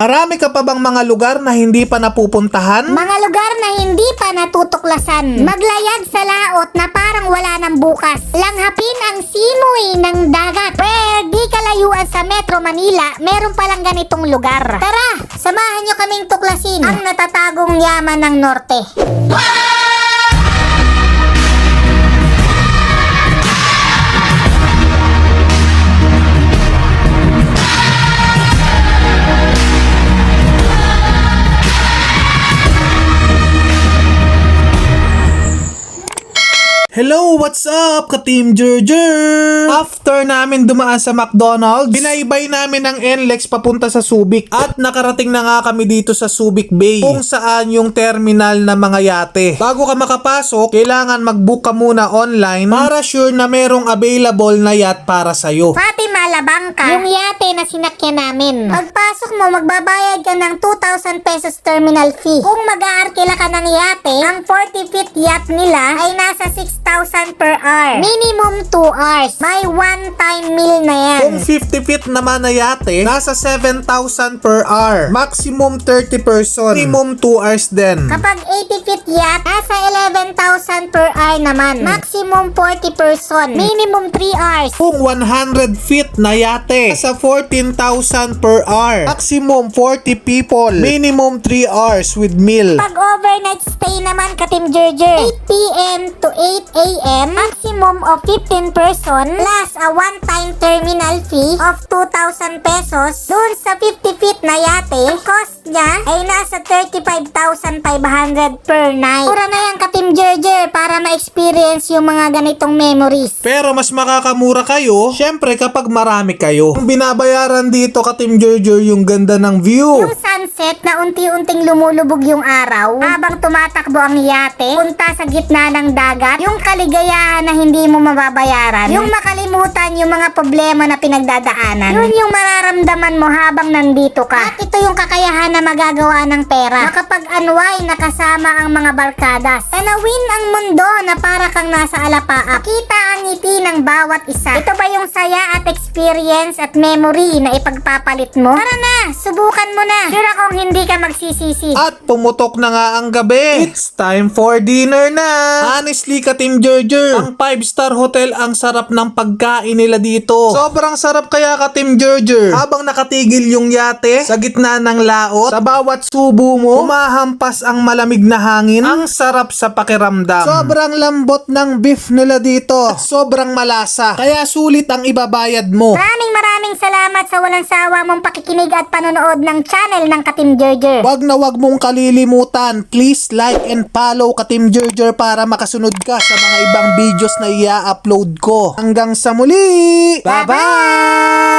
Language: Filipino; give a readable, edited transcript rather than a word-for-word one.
Marami ka pa bang mga lugar na hindi pa napupuntahan? Mga lugar na hindi pa natutuklasan. Maglayag sa laot na parang wala ng bukas. Langhapin ang simoy ng dagat. Where di kalayuan sa Metro Manila, meron palang ganitong lugar. Tara, samahan nyo kaming tuklasin ang natatagong yaman ng norte. Hello, what's up, ka-Team Jerjer? After namin dumaan sa McDonald's, binaybay namin ang NLEX papunta sa Subic. At nakarating na nga kami dito sa Subic Bay, kung saan yung terminal na mga yate. Bago ka makapasok, kailangan mag-book ka muna online para sure na merong available na yacht para sa'yo. Fatima Labangka, yung yate na sinakyan namin. Pagpasok mo, magbabayad ka ng 2,000 pesos terminal fee. Kung mag-aarkila ka ng yate, ang 40 feet yacht nila ay nasa 6,000 per hour. Minimum 2 hours. May one-time meal na yan. Kung 50 feet naman na yate, nasa 7,000 per hour. Maximum 30 person. Minimum 2 hours din. Kapag 80 feet yacht, nasa 11,000 per hour naman. Maximum 40 person. Minimum 3 hours. Kung 100 feet na yate, nasa 14,000 per hour. Maximum 40 people. Minimum 3 hours with meal. Pag overnight stay naman, ka-Team Jerjer, 8 p.m. to 8 a.m. maximum of 15 person plus a one-time terminal fee of 2,000 pesos dun sa 50 feet na yate. Ang cost niya ay nasa 35,500 per night. Pura na yan, ka-Team Jerjer, para ma-experience yung mga ganitong memories. Pero mas makakamura kayo, syempre kapag marami kayo. Ang binabayaran dito, ka-Team Jerjer, yung ganda ng view. Yung sunset na unti-unting lumulubog yung araw habang tumatakbo ang yate punta sa gitna ng dagat. Yung kaligayahan na hindi mo mababayaran. Yung makalimutan yung mga problema na pinagdadaanan. Yun yung mararamdaman mo habang nandito ka. At ito yung kakayahan na magagawa ng pera. Makapag-unwind na kasama ang mga barkadas. Tanawin ang mundo na para kang nasa alapaap. Kita ang ngiti ng bawat isa. Ito ba yung saya at experience at memory na ipagpapalit mo? Tara na, subukan mo na. Sure akong hindi ka magsisisi. At pumutok na nga ang gabi. It's time for dinner na. Honestly, ka-Team Jerjer, ang 5-star hotel ang sarap ng pagkain nila dito. Sobrang sarap kaya, ka-Team Jerjer. Habang nakatigil yung yate sa gitna ng laot, sa bawat subo mo, humahampas ang malamig na hangin. Ang sarap sa pakiramdam. Sobrang lambot ng beef nila dito. At sobrang malasa. Kaya sulit ang ibabayad mo. Maraming salamat sa walang sawa mong pakikinig at panonood ng channel ng ka-Team Jerjer. Wag na wag mong kalilimutan. Please like and follow ka-Team Jerjer para makasunod ka sa mga ibang videos na i-upload ko. Hanggang sa muli! Bye-bye!